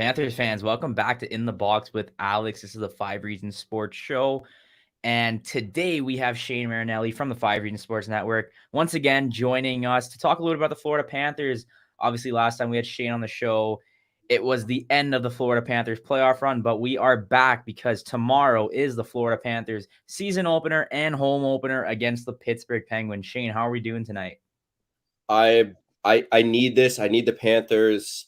Panthers fans, welcome back to In the Box with Alex. This is the Five Reasons Sports Show. And today we have Shane Marinelli from the Five Reasons Sports Network once again joining us to talk a little about the Florida Panthers. Obviously, last time we had Shane on the show, it was the end of the Florida Panthers playoff run, but we are back because tomorrow is the Florida Panthers season opener and home opener against the Pittsburgh Penguins. Shane, how are we doing tonight? I need this. I need the Panthers.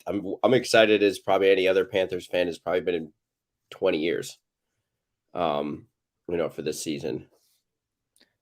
I'm excited as probably any other Panthers fan has probably been in 20 years. For this season.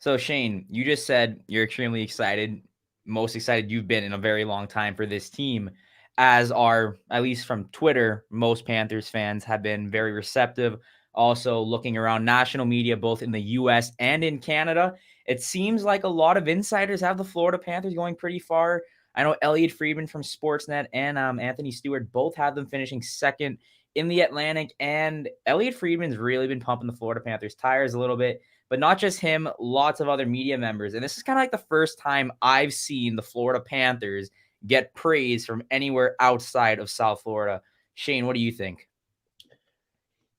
So Shane, you just said you're extremely excited, most excited you've been in a very long time for this team, as are, at least from Twitter, most Panthers fans have been very receptive. Also looking around national media, both in the US and in Canada, it seems like a lot of insiders have the Florida Panthers going pretty far. I know Elliot Friedman from Sportsnet and Anthony Stewart both had them finishing second in the Atlantic, and Elliot Friedman's really been pumping the Florida Panthers tires a little bit. But not just him, lots of other media members. And this is kind of like the first time I've seen the Florida Panthers get praise from anywhere outside of South Florida. Shane, what do you think?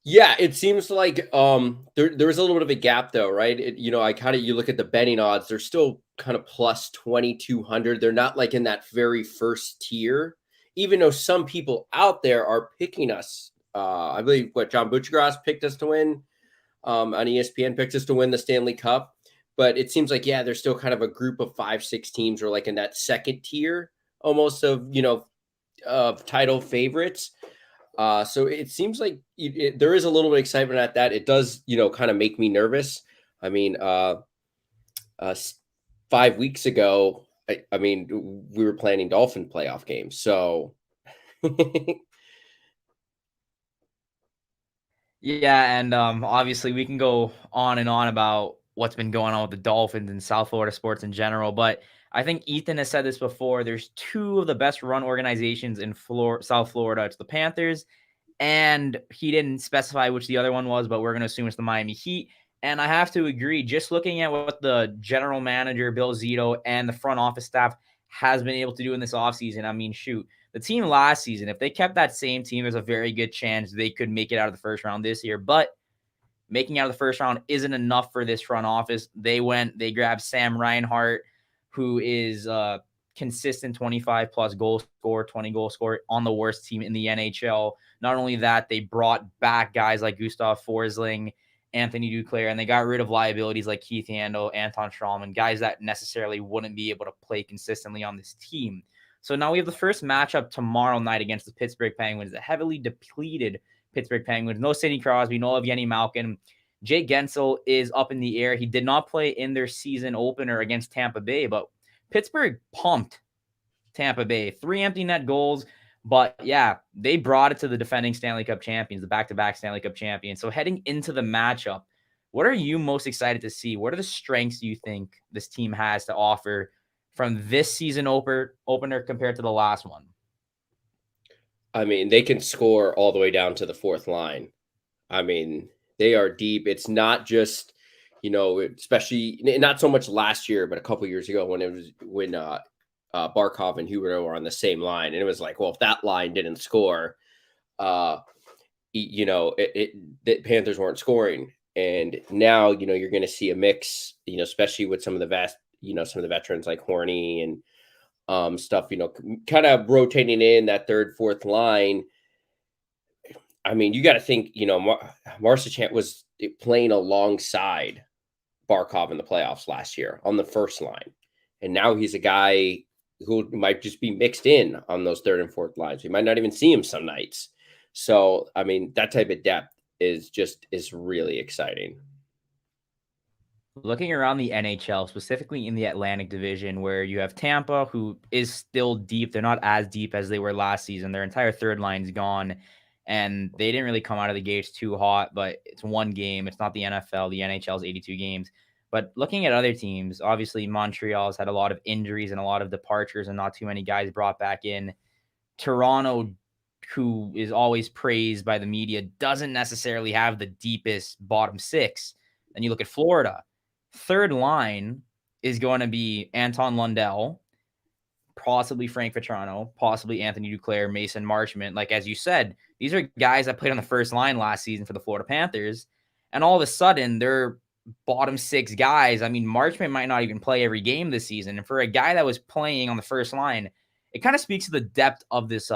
Yeah, it seems like there was a little bit of a gap though, right? You look at the betting odds, they're still kind of plus 2,200. They're not like in that very first tier, even though some people out there are picking us. I believe John Butchergrass picked us to win. On ESPN picked us to win the Stanley Cup, but it seems like, there's still kind of a group of 5-6 teams who are like in that second tier almost of title favorites. So it seems like there is a little bit of excitement at that. It does, kind of make me nervous. I mean, 5 weeks ago, we were planning Dolphin playoff games. So Yeah, and obviously we can go on and on about what's been going on with the Dolphins and South Florida sports in general, but I think Ethan has said this before. There's two of the best run organizations in South Florida. It's the Panthers, and he didn't specify which the other one was, but we're going to assume it's the Miami Heat. And I have to agree, just looking at what the general manager, Bill Zito, and the front office staff has been able to do in this offseason, I mean, shoot, the team last season, if they kept that same team, there's a very good chance they could make it out of the first round this year. But making out of the first round isn't enough for this front office. They grabbed Sam Reinhart, who is a consistent 25-plus goal scorer, 20 goal scorer on the worst team in the NHL. Not only that, they brought back guys like Gustav Forsling, Anthony Duclair, and they got rid of liabilities like Keith Yandel, Anton Strawman, guys that necessarily wouldn't be able to play consistently on this team. So now we have the first matchup tomorrow night against the Pittsburgh Penguins, the heavily depleted Pittsburgh Penguins. No Sidney Crosby, no Evgeny Malkin. Jay Gensel is up in the air. He did not play in their season opener against Tampa Bay, but Pittsburgh pumped Tampa Bay. 3 empty net goals. But yeah, they brought it to the defending Stanley Cup champions, the back-to-back Stanley Cup champions. So heading into the matchup, what are you most excited to see? What are the strengths you think this team has to offer from this season opener compared to the last one? I mean, they can score all the way down to the fourth line. I mean, they are deep. It's not just, especially not so much last year, but a couple years ago when Barkov and Huberdeau were on the same line, and it was like, well, if that line didn't score, the Panthers weren't scoring. And now, you're going to see a mix, especially with some of the veterans like Horny and stuff, kind of rotating in that third, fourth line. I mean, you got to think, Marchand was playing alongside Barkov in the playoffs last year on the first line. And now he's a guy who might just be mixed in on those third and fourth lines. We might not even see him some nights. So, I mean, that type of depth is really exciting. Looking around the NHL, specifically in the Atlantic Division, where you have Tampa, who is still deep. They're not as deep as they were last season. Their entire third line's gone, and they didn't really come out of the gates too hot, but it's one game. It's not the NFL. The NHL's 82 games. But looking at other teams, obviously Montreal's had a lot of injuries and a lot of departures and not too many guys brought back in. Toronto, who is always praised by the media, doesn't necessarily have the deepest bottom six. Then you look at Florida. Third line is going to be Anton Lundell. possibly Frank Vetrano, possibly Anthony Duclair, Mason Marchment. Like, as you said, these are guys that played on the first line last season for the Florida Panthers. And all of a sudden, they're bottom six guys. I mean, Marchment might not even play every game this season. And for a guy that was playing on the first line, it kind of speaks to the depth of this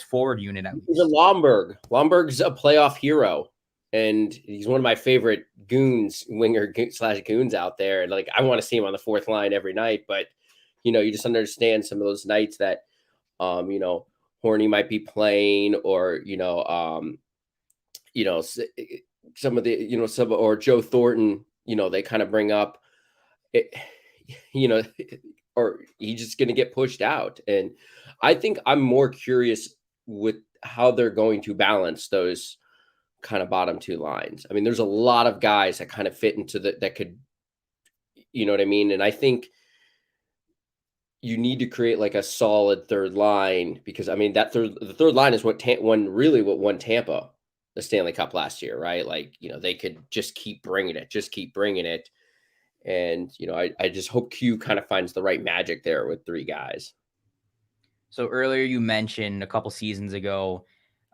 forward unit at Even least. Lomberg. Lomberg's a playoff hero, and he's one of my favorite slash goons out there. And like, I want to see him on the fourth line every night. But you just understand some of those nights that, Horny might be playing, or some of the or Joe Thornton. They kind of bring up it, or he's just going to get pushed out. And I think I'm more curious with how they're going to balance those kind of bottom two lines. I mean, there's a lot of guys that kind of fit into that could, you know what I mean? And I think you need to create like a solid third line, because I mean, the third line is what won Tampa the Stanley Cup last year, right? Like, they could just keep bringing it. And, I just hope Q kind of finds the right magic there with three guys. So earlier you mentioned a couple seasons ago,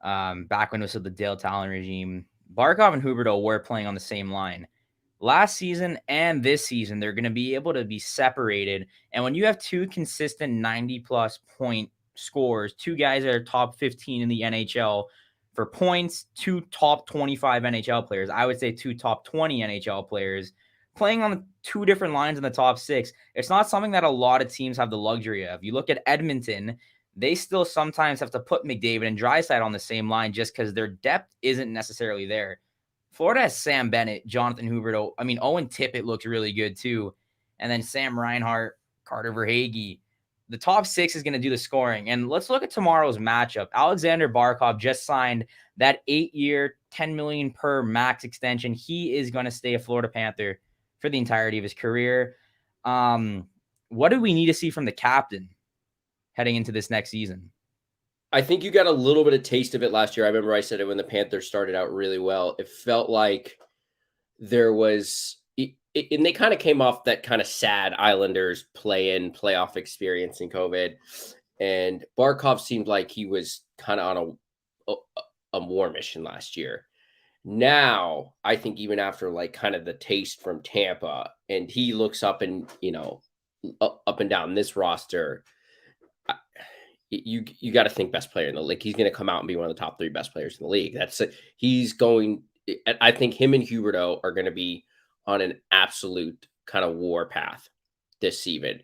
back when it was the Dale Talon regime, Barkov and Huberdeau were playing on the same line. Last season and this season, they're going to be able to be separated. And when you have two consistent 90-plus point scorers, two guys that are top 15 in the NHL for points, two top 25 NHL players, I would say two top 20 NHL players, playing on the two different lines in the top six, it's not something that a lot of teams have the luxury of. You look at Edmonton, they still sometimes have to put McDavid and Draisaitl on the same line just because their depth isn't necessarily there. Florida has Sam Bennett, Jonathan Huberdeau. I mean, Owen Tippett looks really good too. And then Sam Reinhart, Carter Verhaeghe. The top six is going to do the scoring. And let's look at tomorrow's matchup. Alexander Barkov just signed that 8-year, $10 million per max extension. He is going to stay a Florida Panther for the entirety of his career. What do we need to see from the captain heading into this next season? I think you got a little bit of taste of it last year. I remember I said it when the Panthers started out really well. It felt like there was, and they kind of came off that kind of sad Islanders playoff experience in COVID. And Barkov seemed like he was kind of on a war mission last year. Now, I think even after like kind of the taste from Tampa, and he looks up and, up and down this roster, you got to think best player in the league. He's going to come out and be one of the top three best players in the league. I think him and Huberdeau are going to be on an absolute kind of war path this season.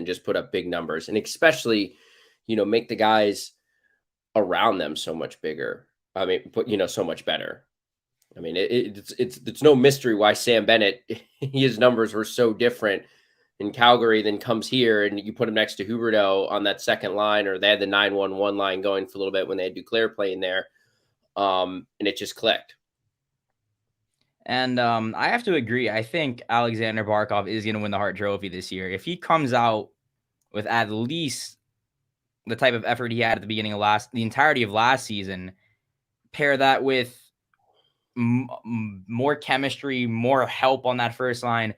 Just put up big numbers, and especially, make the guys around them so much bigger. I mean, so much better. I mean, it's no mystery why Sam Bennett, his numbers were so different in Calgary, then comes here, and you put him next to Huberdeau on that second line, or they had the 9-1-1 line going for a little bit when they had Duclair playing there, and it just clicked. And I have to agree. I think Alexander Barkov is going to win the Hart Trophy this year. If he comes out with at least the type of effort he had at the beginning of the entirety of last season, pair that with more chemistry, more help on that first line,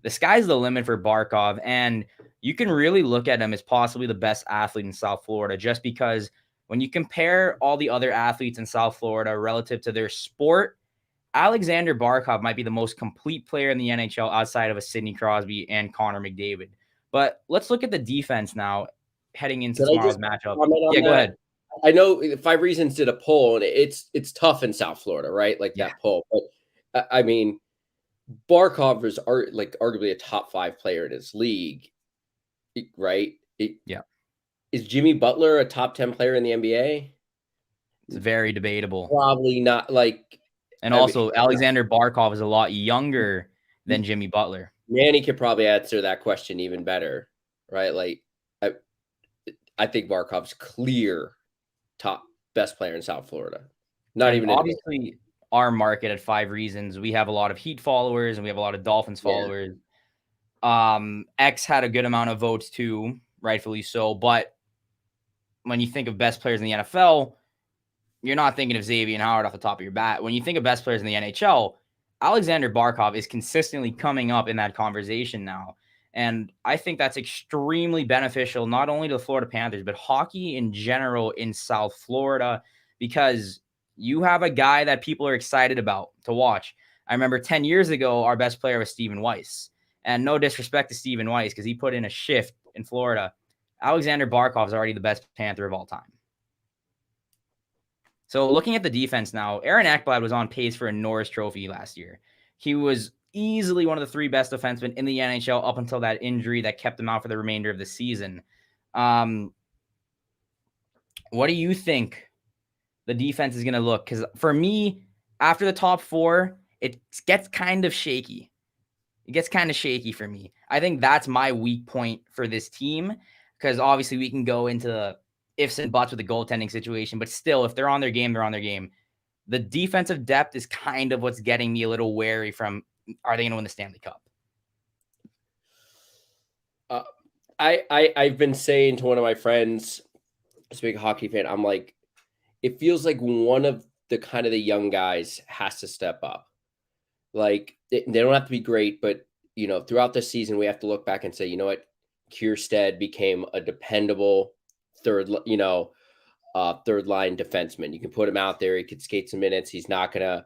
the sky's the limit for Barkov. And you can really look at him as possibly the best athlete in South Florida, just because when you compare all the other athletes in South Florida relative to their sport, Alexander Barkov might be the most complete player in the NHL outside of a Sidney Crosby and Connor McDavid. But let's look at the defense now heading into tomorrow's matchup. Yeah, go ahead. I know 5 Reasons did a poll, and it's tough in South Florida, right? Like that poll. But I mean, Barkov is arguably a top 5 player in his league, right? Yeah. Is Jimmy Butler a top 10 player in the NBA? It's very debatable. Probably not. And also, Alexander Barkov is a lot younger than Jimmy Butler. Manny could probably answer that question even better, right? Like, I think Barkov's clear top best player in South Florida. Obviously, our market at 5 Reasons, we have a lot of Heat followers and we have a lot of Dolphins followers. X had a good amount of votes too, rightfully so. But when you think of best players in the NFL, you're not thinking of Xavier Howard off the top of your bat. When you think of best players in the NHL, Alexander Barkov is consistently coming up in that conversation now. And I think that's extremely beneficial, not only to the Florida Panthers, but hockey in general in South Florida, because you have a guy that people are excited about to watch. I remember 10 years ago, our best player was Stephen Weiss. And no disrespect to Stephen Weiss, because he put in a shift in Florida. Alexander Barkov is already the best Panther of all time. So looking at the defense now, Aaron Ekblad was on pace for a Norris Trophy last year. He was easily one of the 3 best defensemen in the NHL up until that injury that kept him out for the remainder of the season. What do you think the defense is going to look? Because for me, after the top 4, it gets kind of shaky. It gets kind of shaky for me. I think that's my weak point for this team, because obviously we can go into the ifs and buts with the goaltending situation, but still, if they're on their game, they're on their game. The defensive depth is kind of what's getting me a little wary from, are they going to win the Stanley Cup? I've been saying to one of my friends, this big hockey fan, I'm like, it feels like one of the kind of the young guys has to step up. Like they don't have to be great, but throughout the season, we have to look back and say, you know what, Kierstead became a dependable third line defenseman. You can put him out there. He could skate some minutes. He's not going to,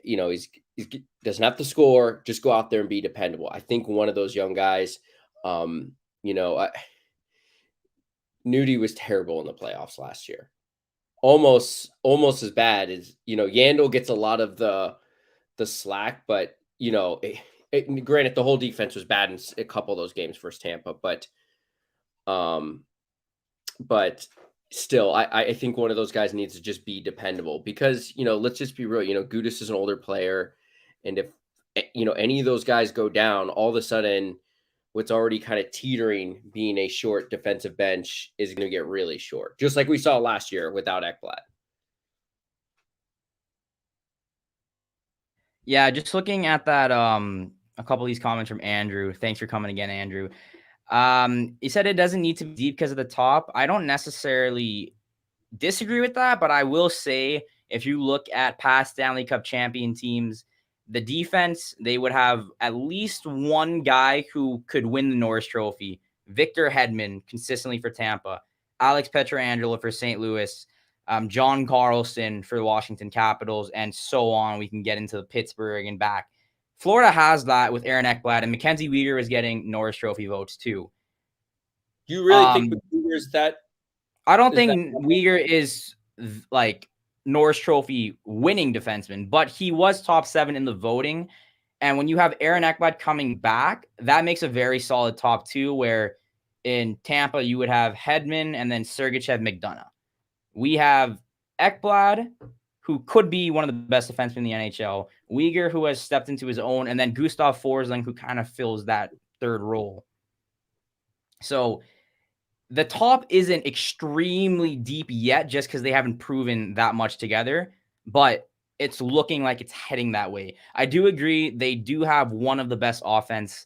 he doesn't have to score. Just go out there and be dependable. I think one of those young guys, Nudie was terrible in the playoffs last year. Almost as bad as, Yandel gets a lot of the slack, but, granted, the whole defense was bad in a couple of those games versus Tampa, but still, I think one of those guys needs to just be dependable because, let's just be real, Gudis is an older player. And if, any of those guys go down, all of a sudden, what's already kind of teetering being a short defensive bench is going to get really short, just like we saw last year without Ekblad. Yeah, just looking at that, a couple of these comments from Andrew. Thanks for coming again, Andrew. He said it doesn't need to be deep because of the top. I don't necessarily disagree with that, but I will say if you look at past Stanley Cup champion teams, the defense, they would have at least one guy who could win the Norris Trophy. Victor Hedman, consistently for Tampa. Alex Pietrangelo for St. Louis. John Carlson for the Washington Capitals, and so on. We can get into the Pittsburgh and back. Florida has that with Aaron Ekblad, and Mackenzie Weegar is getting Norris Trophy votes too. Do you really think Weegar is that? I don't think Weegar is like Norris Trophy winning defenseman, but he was top 7 in the voting. And when you have Aaron Ekblad coming back, that makes a very solid top 2, where in Tampa you would have Hedman and then Sergachev, McDonough. We have Ekblad, who could be one of the best defensemen in the NHL. Weegar, who has stepped into his own, and then Gustav Forsling, who kind of fills that third role. So the top isn't extremely deep yet, just because they haven't proven that much together, but it's looking like it's heading that way. I do agree they do have one of the best offense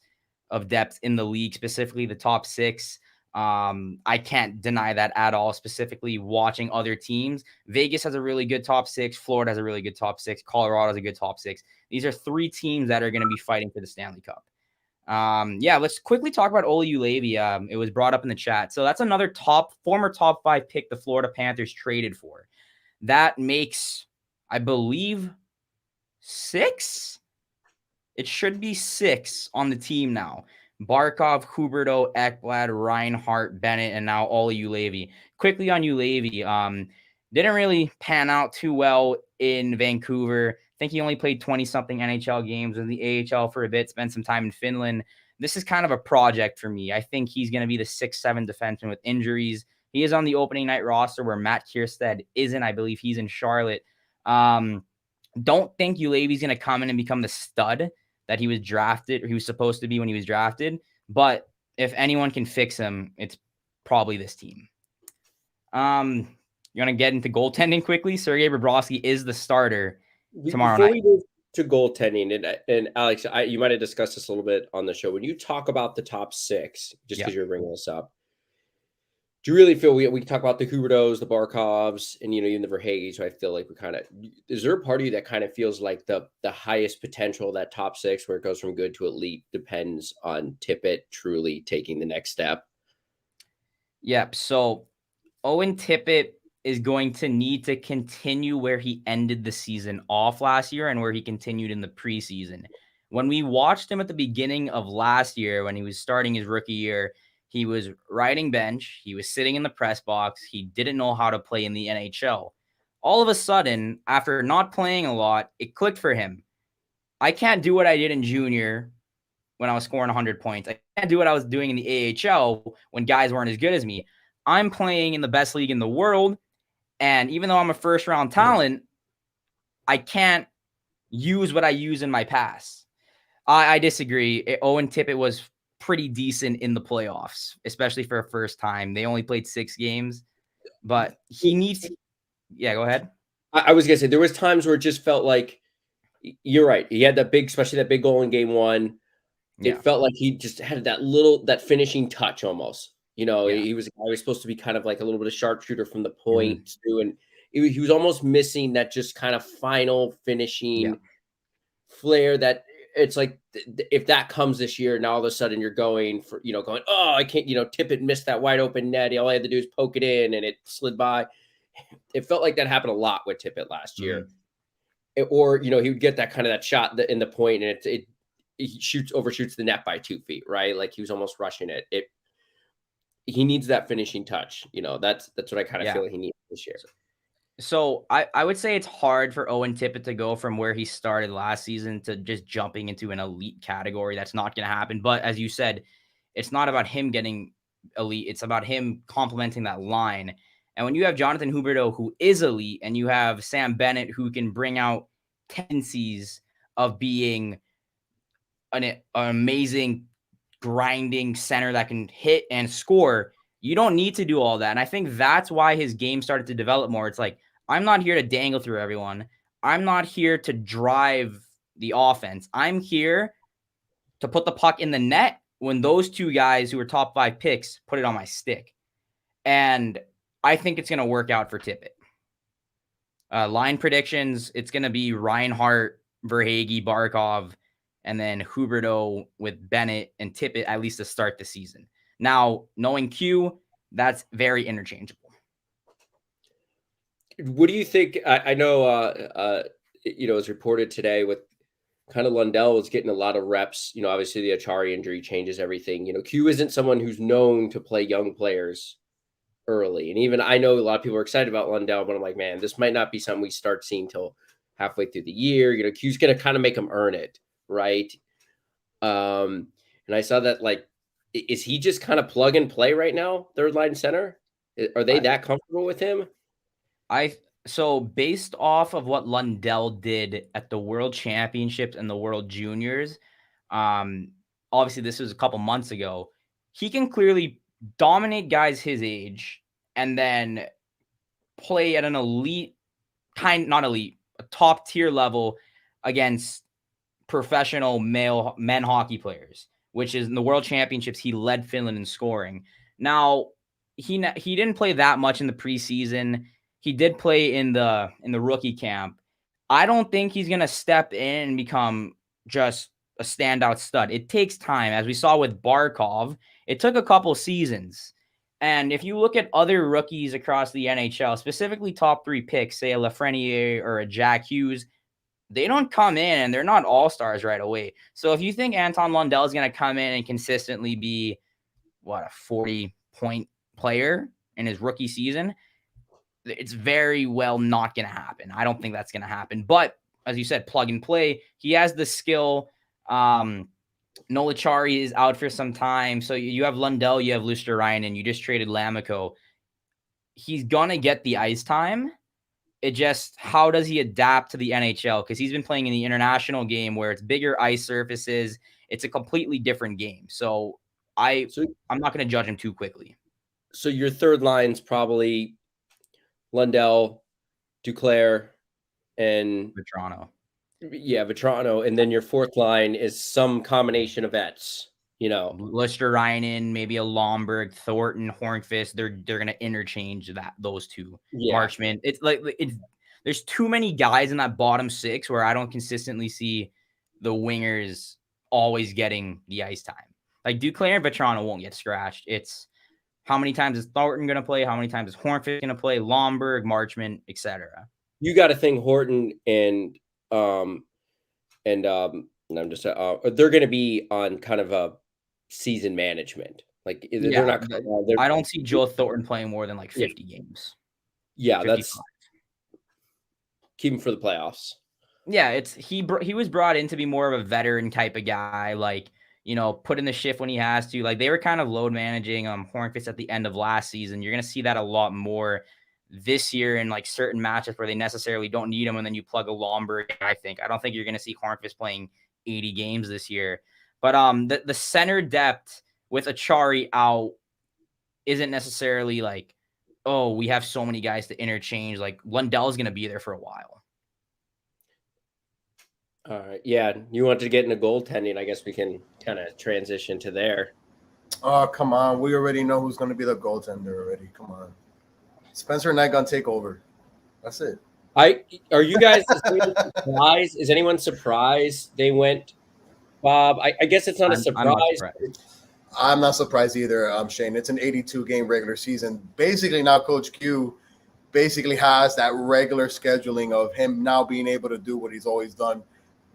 of depth in the league, specifically the top 6. I can't deny that at all, specifically watching other teams. Vegas has a really good top 6. Florida has a really good top 6. Colorado has a good top 6. These are 3 teams that are going to be fighting for the Stanley Cup. Let's quickly talk about Olli Juolevi. It was brought up in the chat. So that's another former top 5 pick the Florida Panthers traded for. That makes, I believe, 6. It should be 6 on the team now. Barkov, Huberdeau, Ekblad, Reinhart, Bennett, and now Olli Juolevi. Quickly on Juolevi, didn't really pan out too well in Vancouver. I think he only played 20-something NHL games in the AHL for a bit, spent some time in Finland. This is kind of a project for me. I think he's going to be the 6-7 defenseman with injuries. He is on the opening night roster where Matt Kierstead isn't. I believe he's in Charlotte. Don't think Juolevi's going to come in and become the stud that he was drafted, or he was supposed to be when he was drafted. But if anyone can fix him, it's probably this team. You want to get into goaltending quickly? Sergei Bobrovsky is the starter tomorrow night. Before we move to goaltending, and Alex, you might have discussed this a little bit on the show. When you talk about the top 6, just because you're bringing this up, Do you really feel we talk about the Hubertos, the Barkovs, and even the Verhaeghes, so I feel like we kind of is there a part of you that kind of feels like the highest potential, that top six where it goes from good to elite, depends on Tippett truly taking the next step? Yep. So Owen Tippett is going to need to continue where he ended the season off last year and where he continued in the preseason. When we watched him at the beginning of last year, when he was starting his rookie year, he was riding bench. He was sitting in the press box. He didn't know how to play in the NHL. All of a sudden, after not playing a lot, it clicked for him. I can't do what I did in junior when I was scoring 100 points. I can't do what I was doing in the AHL when guys weren't as good as me. I'm playing in the best league in the world. And even though I'm a first round talent, I can't use what I use in my past. I disagree. Owen Tippett was pretty decent in the playoffs, especially for a first time. They only played 6 games, but he needs. Yeah, go ahead. I was gonna say there was times where it just felt like you're right. He had that big, especially that big goal in game one. Yeah, It felt like he just had that finishing touch almost. yeah, He was a guy who was supposed to be kind of like a little bit of sharpshooter from the mhm, point too, and he was almost missing that just kind of final yeah, finishing flair that it's like if that comes this year, now all of a sudden you're going for going, oh, I can't, Tippett missed that wide open net. All I had to do is poke it in and it slid by. It felt like that happened a lot with Tippett last year. mhm. Or he would get that kind of that shot in the point and it he overshoots the net by 2 feet, right? Like he was almost rushing it. He needs that finishing touch. That's what I kind of Yeah. feel he needs this year. So I would say it's hard for Owen Tippett to go from where he started last season to just jumping into an elite category. That's not going to happen. But as you said, it's not about him getting elite. It's about him complementing that line. And when you have Jonathan Huberdeau, who is elite, and you have Sam Bennett, who can bring out tendencies of being an amazing grinding center that can hit and score, you don't need to do all that. And I think that's why his game started to develop more. It's like, I'm not here to dangle through everyone. I'm not here to drive the offense. I'm here to put the puck in the net when those two guys who are top 5 picks put it on my stick. And I think it's going to work out for Tippett. Line predictions, it's going to be Reinhart, Verhage, Barkov, and then Huberto with Bennett and Tippett at least to start the season. Now, knowing Q, that's very interchangeable. What do you think? I know, it was reported today with kind of Lundell was getting a lot of reps. Obviously the Achari injury changes everything. Q isn't someone who's known to play young players early. And even I know a lot of people are excited about Lundell, but I'm like, man, this might not be something we start seeing till halfway through the year. Q's going to kind of make him earn it, right? And I saw that, like, is he just kind of plug and play right now, third line center? Are they I, that comfortable with him? I so based off of what Lundell did at the World Championships and the World Juniors, um, obviously this was a couple months ago. He can clearly dominate guys his age and then play at an elite not elite, a top tier level against professional men hockey players, which is in the World Championships. He led Finland in scoring. Now he didn't play that much in the preseason. He did play in the rookie camp. I don't think he's gonna step in and become just a standout stud. It takes time, as we saw with Barkov. It took a couple seasons. And if you look at other rookies across the NHL, specifically top 3 picks, say a Lafreniere or a Jack Hughes, they don't come in and they're not all-stars right away. So if you think Anton Lundell is going to come in and consistently be a 40-point player in his rookie season, it's very well not going to happen. I don't think that's going to happen. But as you said, plug and play. He has the skill. Nolachari is out for some time. So you have Lundell, you have Luster-Ryan, and you just traded Lamico. He's going to get the ice time. It just, how does he adapt to the NHL? Because he's been playing in the international game where it's bigger ice surfaces. It's a completely different game. So So, I'm not going to judge him too quickly. so your third line's probably Lundell, Duclair, and For Toronto. yeah, Vetrano, and then your fourth line is some combination of vets. you know. Listerinen, maybe a Lomberg, Thornton, Hornfist. They're gonna interchange those two. Yeah. Marchment. It's like there's too many guys in that bottom six where I don't consistently see the wingers always getting the ice time. Like Duclair and Vetrano won't get scratched. It's how many times is Thornton gonna play? How many times is Hornfist gonna play? Lomberg, Marchment, etc. You got to think Horton and I'm just they're going to be on kind of a season management. Like they're Yeah, not. I don't see Joe Thornton playing more than like 50 games. Yeah, 55. that's keep him for the playoffs. Yeah, it's he was brought in to be more of a veteran type of guy, like, put in the shift when he has to. Like they were kind of load managing Hornfist at the end of last season. You're gonna see that a lot more this year in like certain matches where they necessarily don't need him, and then you plug a Lomberg. I don't think you're gonna see Hornfist playing 80 games this year. But the center depth with Achari out isn't necessarily like, oh, we have so many guys to interchange. Like Lundell's gonna be there for a while. All right. Yeah, you wanted to get into goaltending. I guess we can kind of transition to there. Oh, come on. We already know who's going to be the goaltender already. Come on. Spencer and I going to take over. That's it. Are you guys surprised? Is anyone surprised they went Bob? I guess it's not a surprise. I'm not surprised either, Shane. It's an 82-game regular season. Basically, now Coach Q basically has that regular scheduling of him now being able to do what he's always done.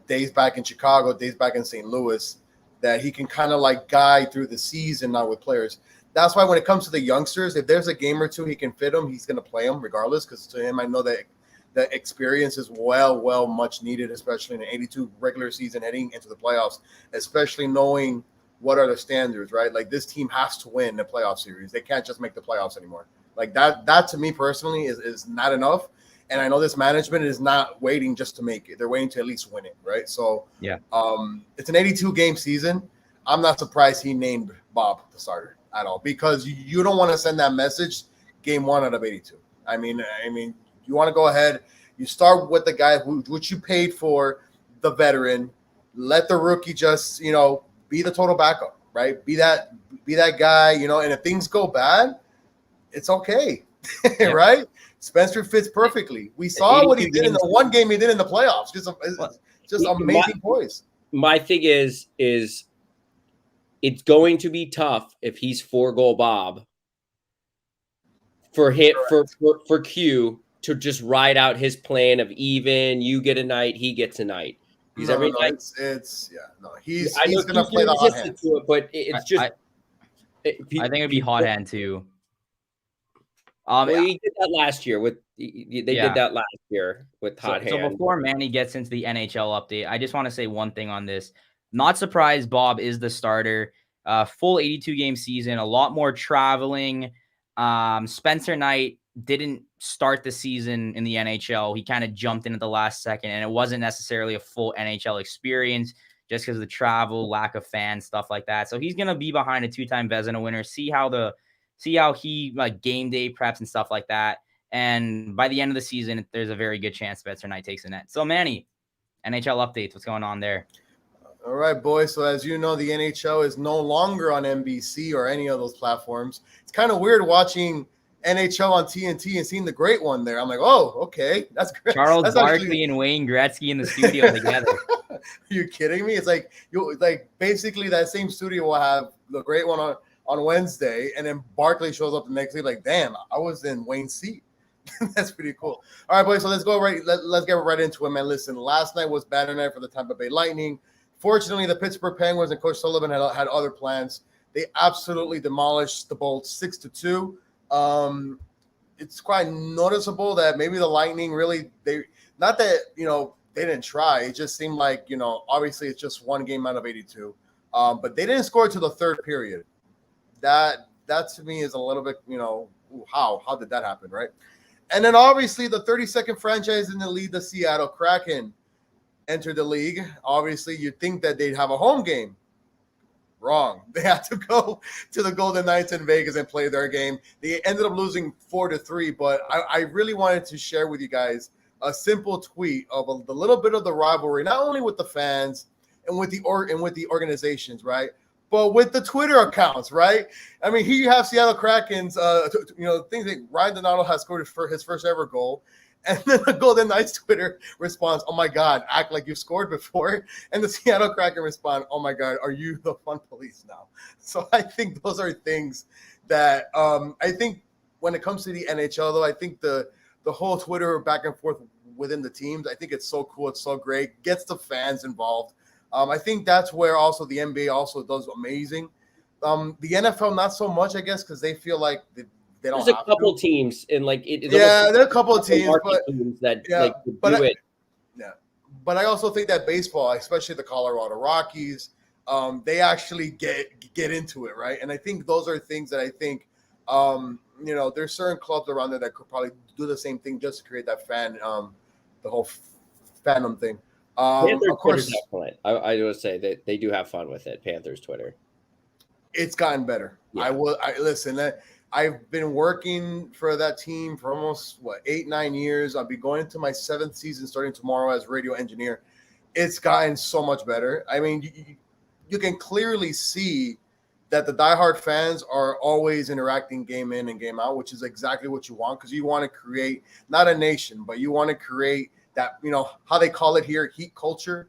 Days back in Chicago, days back in St. Louis, that he can kind of like guide through the season now with players. That's why when it comes to the youngsters, if there's a game or two he can fit them, he's going to play them regardless, because to him, I know that the experience is well much needed, especially in an 82 regular season heading into the playoffs, especially knowing what are the standards, right? Like this team has to win the playoff series. They can't just make the playoffs anymore. Like that to me personally is not enough. And I know this management is not waiting just to make it. They're waiting to at least win it, right? So yeah, it's an 82-game season. I'm not surprised he named Bob the starter at all, because you don't want to send that message game 1 out of 82. I mean, you want to go ahead. You start with the guy which you paid for, the veteran. Let the rookie just, be the total backup, right? Be that guy, and if things go bad, it's okay, yeah. Right? Spencer fits perfectly. We saw what he did in the one game he did in the playoffs. Just amazing poise. My thing is it's going to be tough if he's 4-goal Bob for Q to just ride out his plan of even you get a night, he gets a night. He's gonna play the hot hand. But it's just I think it'd be hot hand too. He did that last year did that last year with hot hand. So before Manny gets into the NHL update, I just want to say one thing on this. Not surprised Bob is the starter. Full 82-game season, a lot more traveling. Spencer Knight didn't start the season in the NHL. He kind of jumped in at the last second, and it wasn't necessarily a full NHL experience just because of the travel, lack of fans, stuff like that. So he's going to be behind a 2-time Vezina winner, see how he like game day preps and stuff like that. And by the end of the season, there's a very good chance Spencer Knight takes the net. So Manny, NHL updates, what's going on there? All right, boys. So as you know, the NHL is no longer on NBC or any of those platforms. It's kind of weird watching NHL on TNT and seeing the great one there. I'm like, oh, okay, that's great. Charles Barkley and Wayne Gretzky in the studio together. Are you kidding me? It's like basically that same studio will have the great one on Wednesday, and then Barkley shows up the next day. Like, damn, I was in Wayne's seat. That's pretty cool. All right, boys. So let's get right into it, man. Listen, last night was banner night for the Tampa Bay Lightning. Fortunately, the Pittsburgh Penguins and Coach Sullivan had other plans. They absolutely demolished the Bolts 6-2. It's quite noticeable that maybe the Lightning really they didn't try. It just seemed like, obviously it's just one game out of 82. But they didn't score to the third period. That to me is a little bit, how did that happen, right? And then obviously the 32nd franchise in the league, the Seattle Kraken, entered the league. Obviously, you'd think that they'd have a home game. Wrong. They had to go to the Golden Knights in Vegas and play their game. They ended up losing 4-3, but I really wanted to share with you guys a simple tweet of the little bit of the rivalry, not only with the fans and with the organizations, right? but with the Twitter accounts, right? I mean, here you have Seattle Kraken's, things like Ryan Donato has scored his first ever goal. And then the Golden Knights Twitter responds, "Oh my God, act like you've scored before." And the Seattle Kraken respond, "Oh my God, are you the fun police now?" So I think those are things that I think when it comes to the NHL, though, I think the whole Twitter back and forth within the teams, I think it's so cool. It's so great. Gets the fans involved. I think that's where also the NBA also does amazing. The NFL, not so much, I guess, because they feel like they don't There's have a couple to. teams and like it. Yeah, there are a couple of teams, market but teams that yeah, like but do it. yeah, but I also think that baseball, especially the Colorado Rockies, they actually get into it, right? And I think those are things that I think, there's certain clubs around there that could probably do the same thing just to create that the whole fandom thing. Panthers Of course, Twitter's excellent. I would say that they do have fun with it. Panthers Twitter. it's gotten better. Yeah. Listen. I've been working for that team for almost 8-9 years. I'll be going into my 7th season starting tomorrow as radio engineer. It's gotten so much better. I mean, you can clearly see that the diehard fans are always interacting game in and game out, which is exactly what you want, because you want to create not a nation, but you want to create that, how they call it here, heat culture.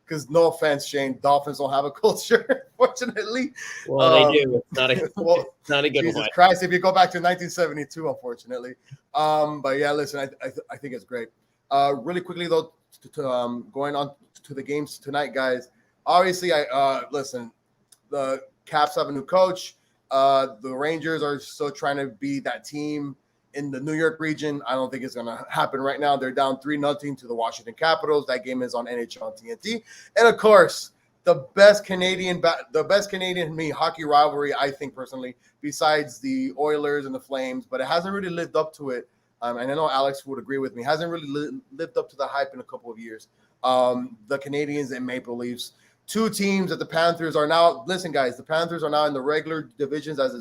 Because no offense, Shane, Dolphins don't have a culture, fortunately. Well, they do. It's not a good Jesus one. Christ, if you go back to 1972, unfortunately. But yeah, listen, I think it's great. Really quickly though, going on to the games tonight, guys. Obviously, listen. The Caps have a new coach. The Rangers are still trying to be that team in the New York region. I don't think it's going to happen right now. They're down 3-0 to the Washington Capitals. That game is on NHL and TNT. And of course, the best Canadian hockey rivalry, I think personally, besides the Oilers and the Flames, but it hasn't really lived up to it. And I know Alex would agree with me. Hasn't really lived up to the hype in a couple of years. The Canadians and Maple Leafs. Two teams that the Panthers are now. Listen, guys, the Panthers are now in the regular divisions as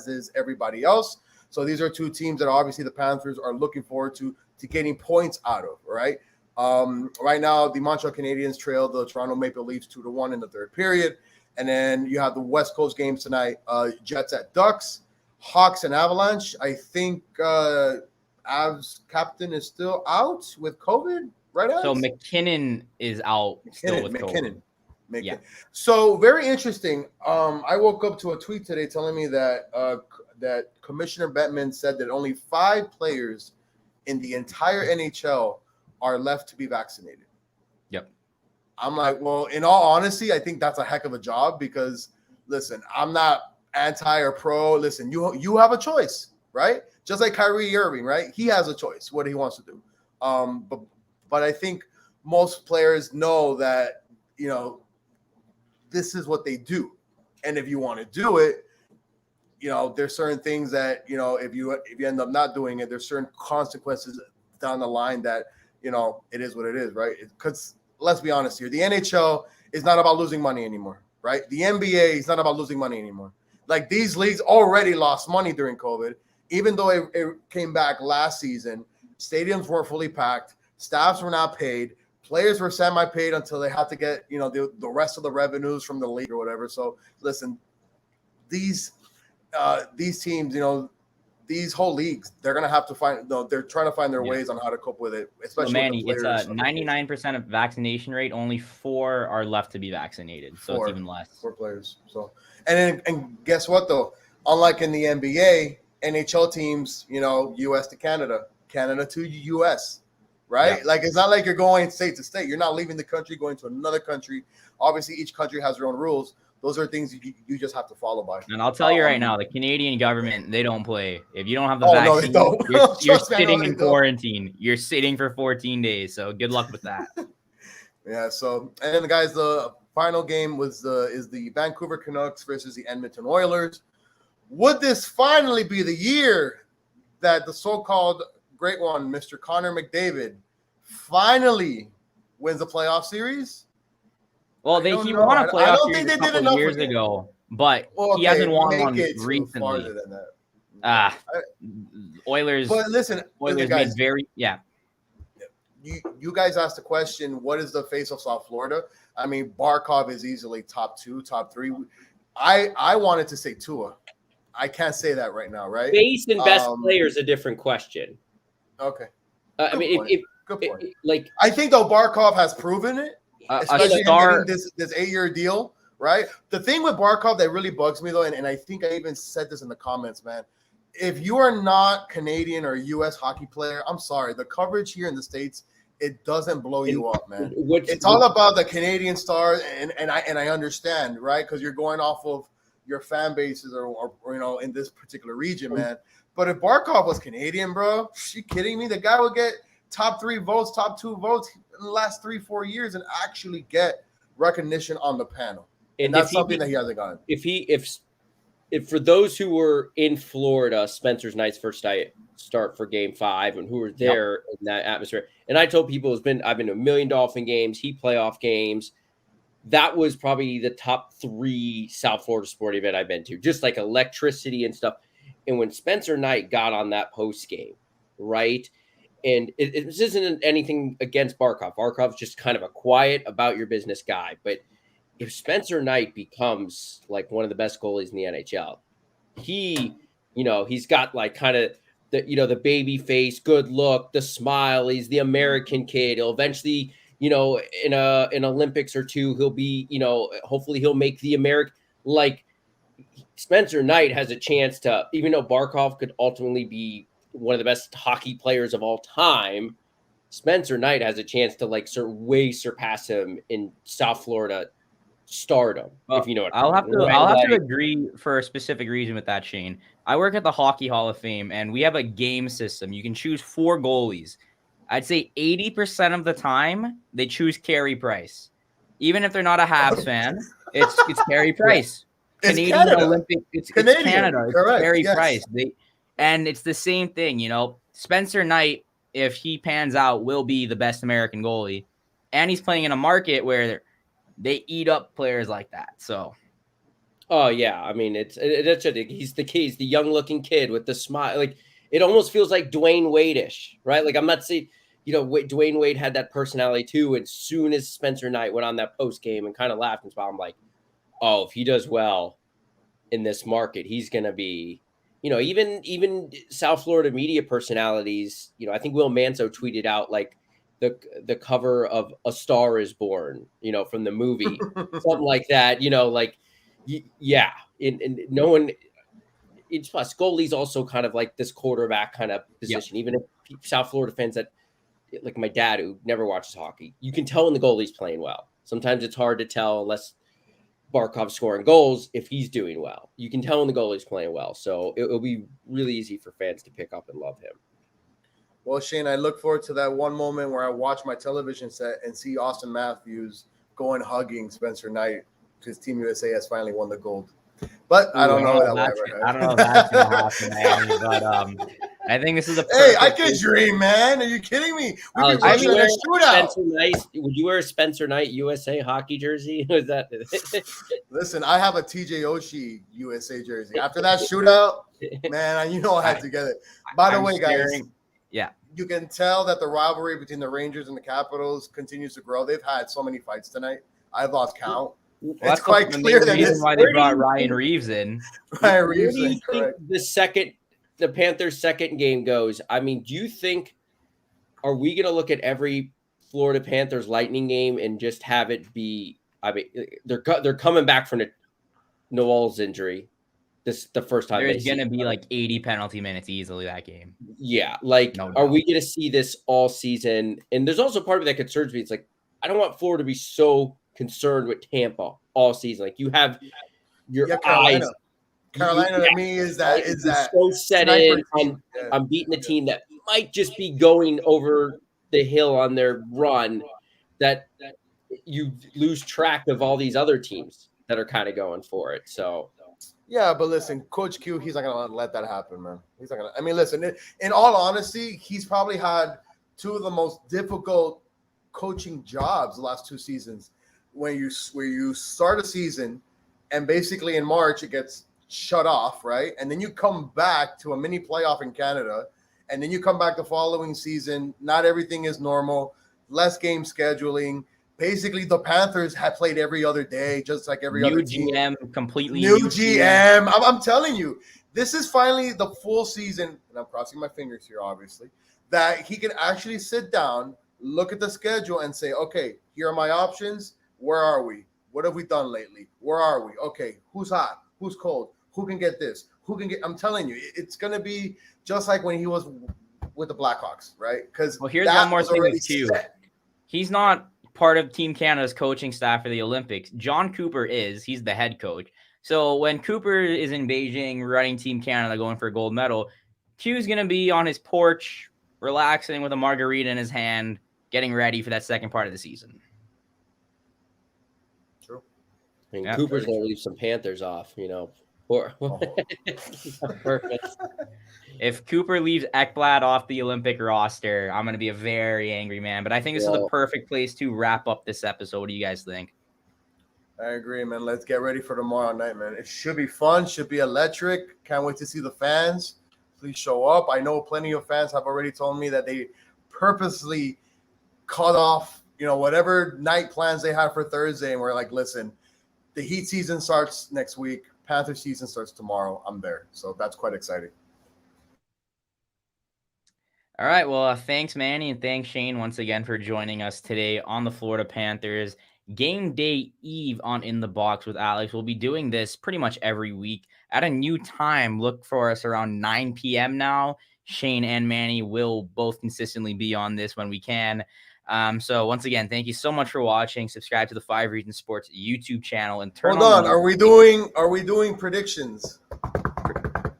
is everybody else. So these are two teams that obviously the Panthers are looking forward to getting points out of, right? Right now, the Montreal Canadiens trail the Toronto Maple Leafs 2-1 in the third period. And then you have the West Coast games tonight, Jets at Ducks, Hawks and Avalanche. I think Avs captain is still out with COVID, right? Avs? So McKinnon is out still with McKinnon. Yeah. So very interesting. I woke up to a tweet today telling me that that Commissioner Bettman said that only 5 players in the entire NHL are left to be vaccinated. Yep. I'm like, well, in all honesty, I think that's a heck of a job because, listen, I'm not anti or pro. Listen, you have a choice, right? Just like Kyrie Irving, right? He has a choice what he wants to do. But I think most players know that, this is what they do. And if you want to do it, there's certain things that, if you end up not doing it, there's certain consequences down the line that, it is what it is, right? Because let's be honest here, the NHL is not about losing money anymore, right? The NBA is not about losing money anymore. Like these leagues already lost money during COVID, even though it came back last season. Stadiums weren't fully packed, staffs were not paid, players were semi-paid until they had to get, the rest of the revenues from the league or whatever. So listen, these teams, these whole leagues, they're going to have to find, they're trying to find their ways on how to cope with it, especially Manny, with the players. It's a 99% of vaccination rate. Only 4 are left to be vaccinated. So it's even less. 4 players. So, and guess what though? Unlike in the NBA, NHL teams, US to Canada, Canada to US, right? Yeah. Like, it's not like you're going state to state. You're not leaving the country, going to another country. Obviously, each country has their own rules. Those are things you just have to follow by. And I'll tell you right now, the Canadian government, they don't play. If you don't have the vaccine, no, they don't. You're sitting in quarantine. You're sitting for 14 days. So good luck with that. Yeah. So, and then guys, the final game is the Vancouver Canucks versus the Edmonton Oilers. Would this finally be the year that the so-called great one, Mr. Connor McDavid, finally wins the playoff series? Well, he won a playoff series a couple years ago, but he hasn't won one recently. Oilers. But listen, Oilers guys, made you guys asked the question, what is the face of South Florida? I mean, Barkov is easily top 2, top 3. I wanted to say Tua. I can't say that right now, right? Face and best player is a different question. Okay. I mean, good point. Like, I think though Barkov has proven it, especially in getting this 8-year deal, right? The thing with Barkov that really bugs me though, and I think I even said this in the comments, man. If you are not Canadian or U.S. hockey player, I'm sorry. The coverage here in the States, it doesn't blow you up, man. It's all about the Canadian stars, and I understand, right? Because you're going off of your fan bases or in this particular region, man. But if Barkov was Canadian, bro, you kidding me? The guy would get top 3 votes, top 2 votes in the last 3-4 years and actually get recognition on the panel. And that's something that he hasn't gotten. If for those who were in Florida, Spencer's Knight's first start for Game 5, and who were there in that atmosphere, and I told people I've been to 1 million Dolphin games, Heat playoff games. That was probably the top 3 South Florida sporting event I've been to, just like electricity and stuff. And when Spencer Knight got on that post game, right? And this isn't anything against Barkov. Barkov's just kind of a quiet about your business guy. But if Spencer Knight becomes like one of the best goalies in the NHL, he's got like kind of the baby face, good look, the smile. He's the American kid. He'll eventually, in an Olympics or 2, he'll be, hopefully he'll make the American. Like, Spencer Knight has a chance to, even though Barkov could ultimately be one of the best hockey players of all time, Spencer Knight has a chance to like way surpass him in South Florida stardom. Well, if you know what I'll have to agree for a specific reason with that, Shane. I work at the Hockey Hall of Fame, and we have a game system. You can choose 4 goalies. I'd say 80% of the time they choose Carey Price, even if they're not a Habs fan. It's Carey Price. Canadian Canada. Olympic. It's Canada. It's Carey Price. And it's the same thing, Spencer Knight, if he pans out, will be the best American goalie, and he's playing in a market where they eat up players like that. So, oh yeah, I mean he's the young looking kid with the smile. Like, it almost feels like Dwayne Wade-ish, right? Like, I'm not saying Dwayne Wade had that personality too. And as soon as Spencer Knight went on that post game and kind of laughed and smiled, I'm like, oh, if he does well in this market, he's gonna be. Even South Florida media personalities, I think Will Manso tweeted out like the cover of A Star Is Born, from the movie, something like that, yeah. And no one, it's plus goalie's also kind of like this quarterback kind of position. Even if South Florida fans that, like my dad who never watches hockey, you can tell when the goalie's playing well. Sometimes it's hard to tell unless Barkov scoring goals if he's doing well. You can tell when the goalie's playing well. So it'll be really easy for fans to pick up and love him. Well, Shane, I look forward to that one moment where I watch my television set and see Austin Matthews going hugging Spencer Knight because Team USA has finally won the gold. But I don't know that. I don't know if that's going to happen, Miami, but I think this is a hey, I can dream, man. Are you kidding me? We'd be watching a shootout. Would you wear a Spencer Knight USA hockey jersey? Was that? Listen, I have a TJ Oshie USA jersey. After that shootout, man, I had to get it. By the way, guys, you can tell that the rivalry between the Rangers and the Capitals continues to grow. They've had so many fights tonight. I've lost count. Well, it's quite clear that this is why they brought Ryan Reeves in. Ryan Reeves in, correct. The Panthers' second game goes. I mean, do you think, are we going to look at every Florida Panthers Lightning game and just have it be? I mean, they're coming back from the Noel's injury. The first time there's going to be like 80 penalty minutes easily that game. Yeah, like are we going to see this all season? And there's also part of it that concerns me. It's like I don't want Florida to be so concerned with Tampa all season. Like you have your eyes. Carolina to me is that so set in on beating a team that might just be going over the hill on their run that you lose track of all these other teams that are kind of going for it. So yeah, but listen, Coach Q, he's not gonna let that happen, man. He's not gonna. I mean, listen. In all honesty, he's probably had 2 of the most difficult coaching jobs the last 2 seasons. Where you start a season, and basically in March it gets shut off, right? And then you come back to a mini playoff in Canada, And then you come back the following season. Not everything is normal. Less game scheduling. Basically, the Panthers have played every other day, just like every other team. Completely new GM. I'm telling you, this is finally the full season, and I'm crossing my fingers here, obviously, that he can actually sit down, look at the schedule, and say, okay, here are my options. Where are we? What have we done lately? Where are we? Okay, who's hot? Who's cold? Who can get this? Who can get? I'm telling you, it's going to be just like when he was with the Blackhawks, right? Because here's one more thing too. He's not part of Team Canada's coaching staff for the Olympics. John Cooper is. He's the head coach. So when Cooper is in Beijing running Team Canada going for a gold medal, Q's going to be on his porch, relaxing with a margarita in his hand, getting ready for that second part of the season. True. And yeah, Cooper's going to leave some Panthers off, Perfect. If Cooper leaves Ekblad off the Olympic roster, I'm going to be a very angry man. But I think this is the perfect place to wrap up this episode. What do you guys think? I agree, man. Let's get ready for tomorrow night, man. It should be fun. Should be electric. Can't wait to see the fans. Please show up. I know plenty of fans have already told me that they purposely cut off, whatever night plans they have for Thursday. And we're like, listen, the Heat season starts next week. Panther season starts tomorrow. I'm there. So that's quite exciting. All right. Well, thanks, Manny, and thanks, Shane, once again for joining us today on the Florida Panthers Game Day Eve on In the Box with Alex. We'll be doing this pretty much every week at a new time. Look for us around 9 p.m. now. Shane and Manny will both consistently be on this when we can. So once again, thank you so much for watching. Subscribe to the 5 Region Sports YouTube channel and turn Hold on. Are we doing predictions?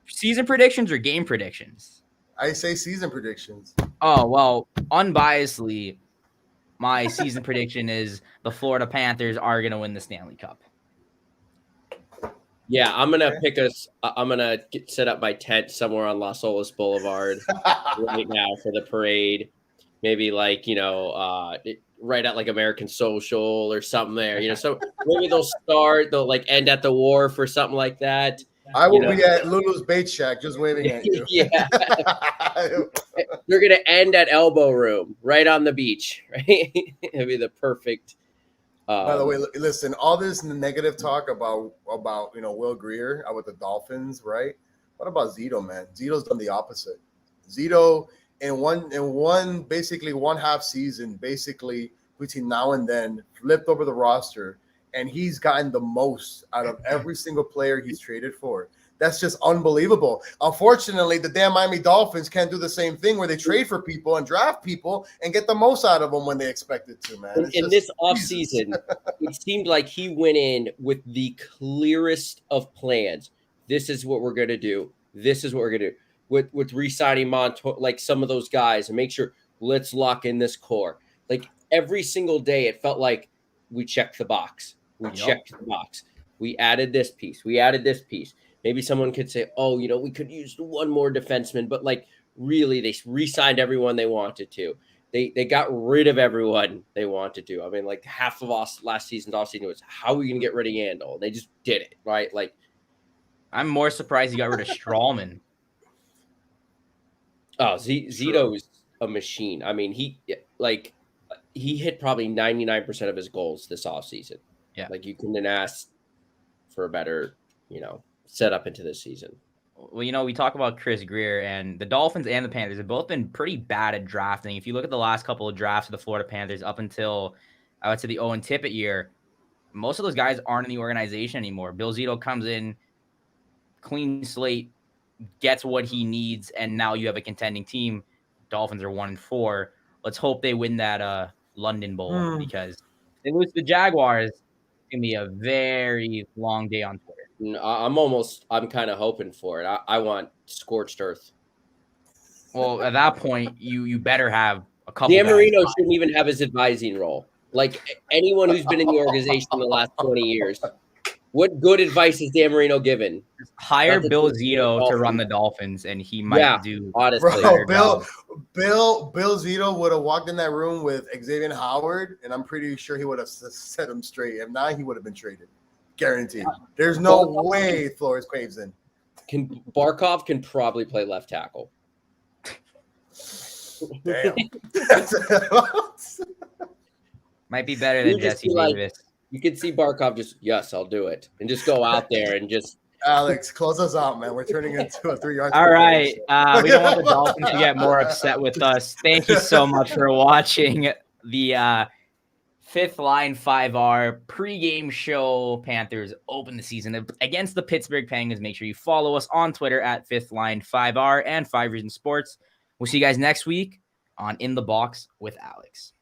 Season predictions or game predictions? I say season predictions. Oh, well, unbiasedly, my season prediction is the Florida Panthers are going to win the Stanley Cup. Yeah, I'm going to pick us. I'm going to set up my tent somewhere on Las Olas Boulevard right now for the parade. Maybe right at like American Social or something there. So maybe they'll end at the wharf or something like that. I will be at Lulu's Bait Shack just waving at you. Yeah. They're going to end at Elbow Room right on the beach, right? It'd be the perfect. By the way, listen, all this negative talk about Will Greer with the Dolphins, right? What about Zito, man? Zito's done the opposite. Zito in one half season, basically between now and then, flipped over the roster. And he's gotten the most out of every single player he's traded for. That's just unbelievable. Unfortunately, the damn Miami Dolphins can't do the same thing where they trade for people and draft people and get the most out of them when they expect it to, man. In this offseason, it seemed like he went in with the clearest of plans. This is what we're going to do. This is what we're going to do. With re-signing like some of those guys and make sure let's lock in this core. Like every single day, it felt like we checked the box. We checked the box. We added this piece. We added this piece. Maybe someone could say, we could use one more defenseman, but really they re-signed everyone they wanted to. They got rid of everyone they wanted to. I mean, half of us last season's offseason was how are we going to get rid of Yandel? They just did it, right? I'm more surprised he got rid of Strawman. Oh, Zito's a machine. I mean, he hit probably 99% of his goals this offseason. Yeah. You couldn't ask for a better, setup into this season. Well, we talk about Chris Greer, and the Dolphins and the Panthers have both been pretty bad at drafting. If you look at the last couple of drafts of the Florida Panthers up until, I would say, the Owen Tippett year, most of those guys aren't in the organization anymore. Bill Zito comes in, clean slate, gets what he needs, and now you have a contending team. Dolphins are 1-4. Let's hope they win that London Bowl because if they lose to the Jaguars, it's going to be a very long day on Twitter. I'm kind of hoping for it. I want scorched earth. Well, at that point, you better have a couple. Dan Marino shouldn't even have his advising role. Anyone who's been in the organization in the last 20 years, what good advice has Dan Marino given? Hire Bill Zito to run the Dolphins, and he might do. Honestly, Bill Zito would have walked in that room with Xavier Howard, and I'm pretty sure he would have set him straight. If not, he would have been traded, guaranteed. There's no way Flores Quaves in. Barkov can probably play left tackle. Damn. Might be better You than just Jesse be like- Davis. You could see Barkov just, yes, I'll do it. And just go out there and just. Alex, close us out, man. We're turning into a 3 yards. All per right. play, We don't want the Dolphins to get more upset with us. Thank you so much for watching the Fifth Line 5R pregame show. Panthers open the season against the Pittsburgh Penguins. Make sure you follow us on Twitter at Fifth Line 5R and 5 Reasons Sports. We'll see you guys next week on In the Box with Alex.